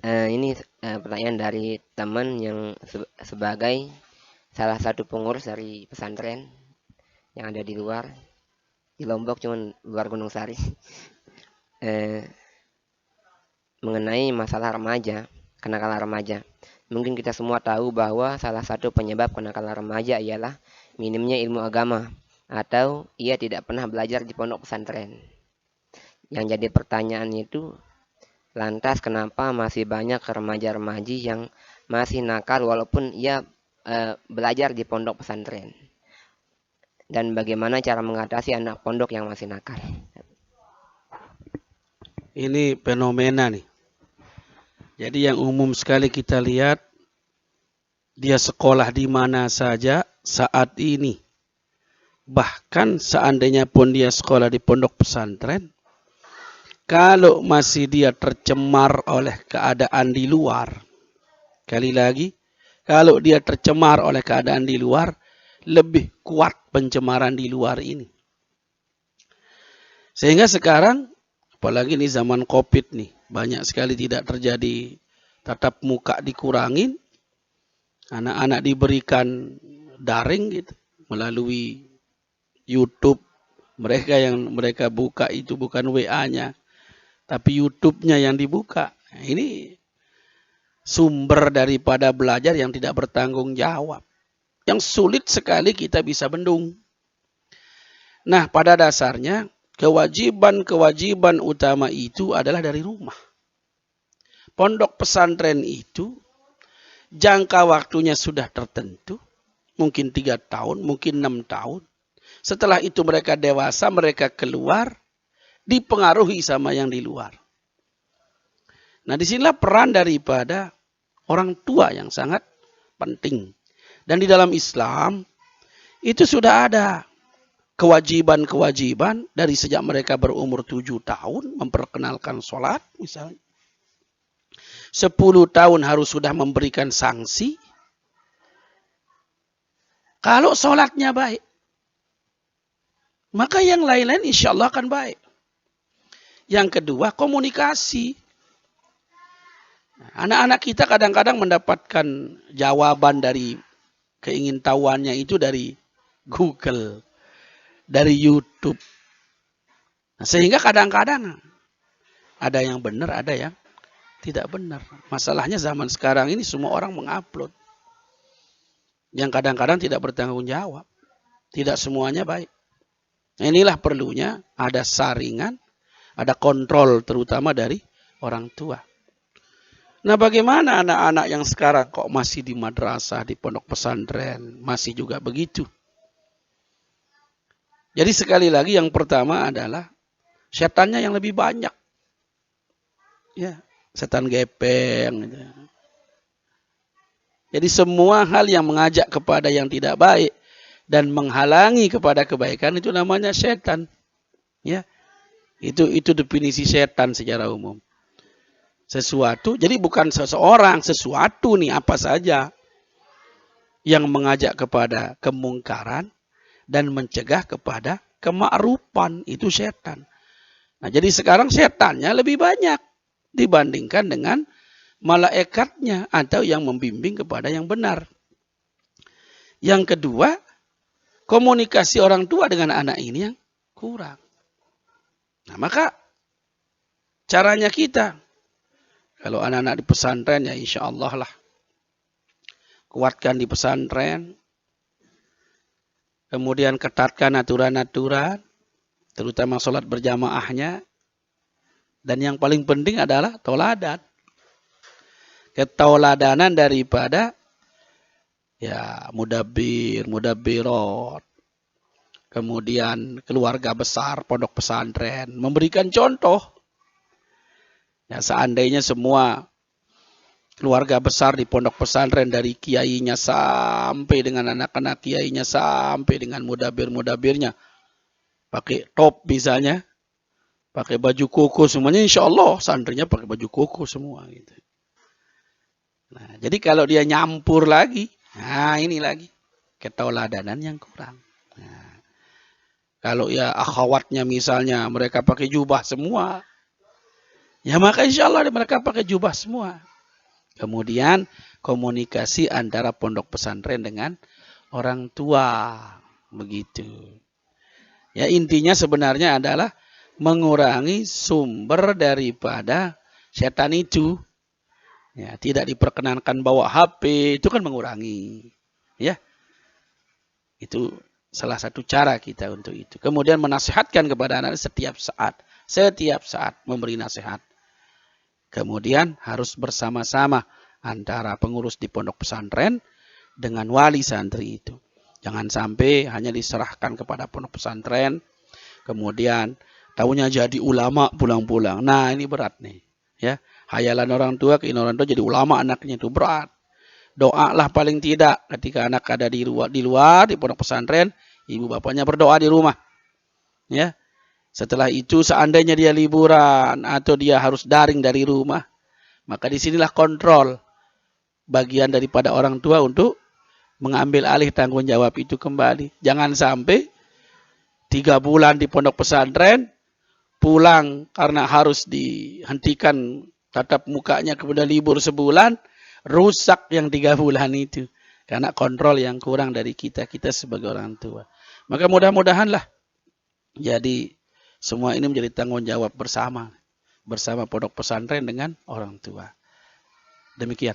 Ini pertanyaan dari teman yang sebagai salah satu pengurus dari pesantren yang ada di luar, di Lombok, cuman luar Gunung Sari, eh, mengenai masalah remaja, kenakalan remaja. Mungkin kita semua tahu bahwa salah satu penyebab kenakalan remaja ialah minimnya ilmu agama atau ia tidak pernah belajar di pondok pesantren. Yang jadi pertanyaan itu, lantas kenapa masih banyak remaja-remaji yang masih nakal walaupun ia belajar di pondok pesantren? Dan bagaimana cara mengatasi anak pondok yang masih nakal? Ini fenomena nih. Jadi yang umum sekali kita lihat, dia sekolah di mana saja saat ini. Bahkan seandainya pun dia sekolah di pondok pesantren, kalau masih dia tercemar oleh keadaan di luar, kali lagi, kalau dia tercemar oleh keadaan di luar, lebih kuat pencemaran di luar ini. Sehingga sekarang, apalagi ini zaman COVID nih, banyak sekali tidak terjadi tatap muka dikurangin, anak-anak diberikan daring gitu, melalui YouTube. Mereka yang mereka buka itu bukan WA-nya, tapi YouTube-nya yang dibuka. Nah, ini sumber daripada belajar yang tidak bertanggung jawab. Yang sulit sekali kita bisa bendung. Nah, pada dasarnya kewajiban-kewajiban utama itu adalah dari rumah. Pondok pesantren itu jangka waktunya sudah tertentu. Mungkin 3 tahun, mungkin 6 tahun. Setelah itu mereka dewasa, mereka keluar, dipengaruhi sama yang di luar. Nah, disinilah peran daripada orang tua yang sangat penting. Dan di dalam Islam, itu sudah ada kewajiban-kewajiban dari sejak mereka berumur 7 tahun, memperkenalkan sholat misalnya. 10 tahun harus sudah memberikan sanksi. Kalau sholatnya baik, maka yang lain-lain insya Allah akan baik. Yang kedua, komunikasi. Anak-anak kita kadang-kadang mendapatkan jawaban dari keingintahuannya itu dari Google, dari YouTube. Nah, sehingga kadang-kadang ada yang benar, ada yang tidak benar. Masalahnya zaman sekarang ini semua orang mengupload. Yang kadang-kadang tidak bertanggung jawab. Tidak semuanya baik. Nah, inilah perlunya ada saringan, ada kontrol terutama dari orang tua. Nah, bagaimana anak-anak yang sekarang kok masih di madrasah, di pondok pesantren, masih juga begitu? Jadi sekali lagi yang pertama adalah setannya yang lebih banyak. Ya, setan gepeng. Jadi semua hal yang mengajak kepada yang tidak baik dan menghalangi kepada kebaikan itu namanya setan. Ya, itu definisi setan secara umum. Sesuatu, jadi bukan seseorang, sesuatu nih apa saja yang mengajak kepada kemungkaran dan mencegah kepada kemakrufan, itu setan. Nah, jadi sekarang setannya lebih banyak dibandingkan dengan malaikatnya atau yang membimbing kepada yang benar. Yang kedua, komunikasi orang tua dengan anak ini yang kurang. Nah, maka caranya kita, kalau anak-anak di pesantren ya insya Allah lah, kuatkan di pesantren, kemudian ketatkan aturan-aturan, terutama sholat berjamaahnya, dan yang paling penting adalah toladan. Ketauladanan daripada ya mudabbir, mudabbirot, kemudian keluarga besar pondok pesantren memberikan contoh. Ya, seandainya semua keluarga besar di pondok pesantren dari kiainya sampai dengan anak-anak kiainya sampai dengan mudabbir-mudabbirnya pakai top misalnya, pakai baju koko semuanya, insya Allah santrinya pakai baju koko semua gitu. Nah, jadi kalau dia nyampur lagi, nah ini lagi ketauladanan yang kurang. Nah, kalau ya akhwatnya misalnya mereka pakai jubah semua, ya maka insya Allah mereka pakai jubah semua. Kemudian komunikasi antara pondok pesantren dengan orang tua. Begitu. Ya, intinya sebenarnya adalah mengurangi sumber daripada setan itu. Ya, tidak diperkenankan bawa HP, itu kan mengurangi. Ya. Itu salah satu cara kita untuk itu. Kemudian menasihatkan kepada anak setiap saat memberi nasihat. Kemudian harus bersama-sama antara pengurus di pondok pesantren dengan wali santri itu. Jangan sampai hanya diserahkan kepada pondok pesantren, kemudian tahunya jadi ulama pulang-pulang. Nah, ini berat nih. Ya, hayalan orang tua, keinginan orang tua jadi ulama anaknya itu berat. Doalah paling tidak ketika anak ada di luar di pondok pesantren, ibu bapaknya berdoa di rumah. Ya. Setelah itu seandainya dia liburan atau dia harus daring dari rumah, maka disinilah kontrol bagian daripada orang tua untuk mengambil alih tanggung jawab itu kembali. Jangan sampai 3 bulan di pondok pesantren, pulang karena harus dihentikan tatap mukanya, kemudian libur sebulan, rusak yang 3 bulan itu. Karena kontrol yang kurang dari kita sebagai orang tua. Maka mudah-mudahanlah jadi semua ini menjadi tanggung jawab bersama pondok pesantren dengan orang tua. Demikian.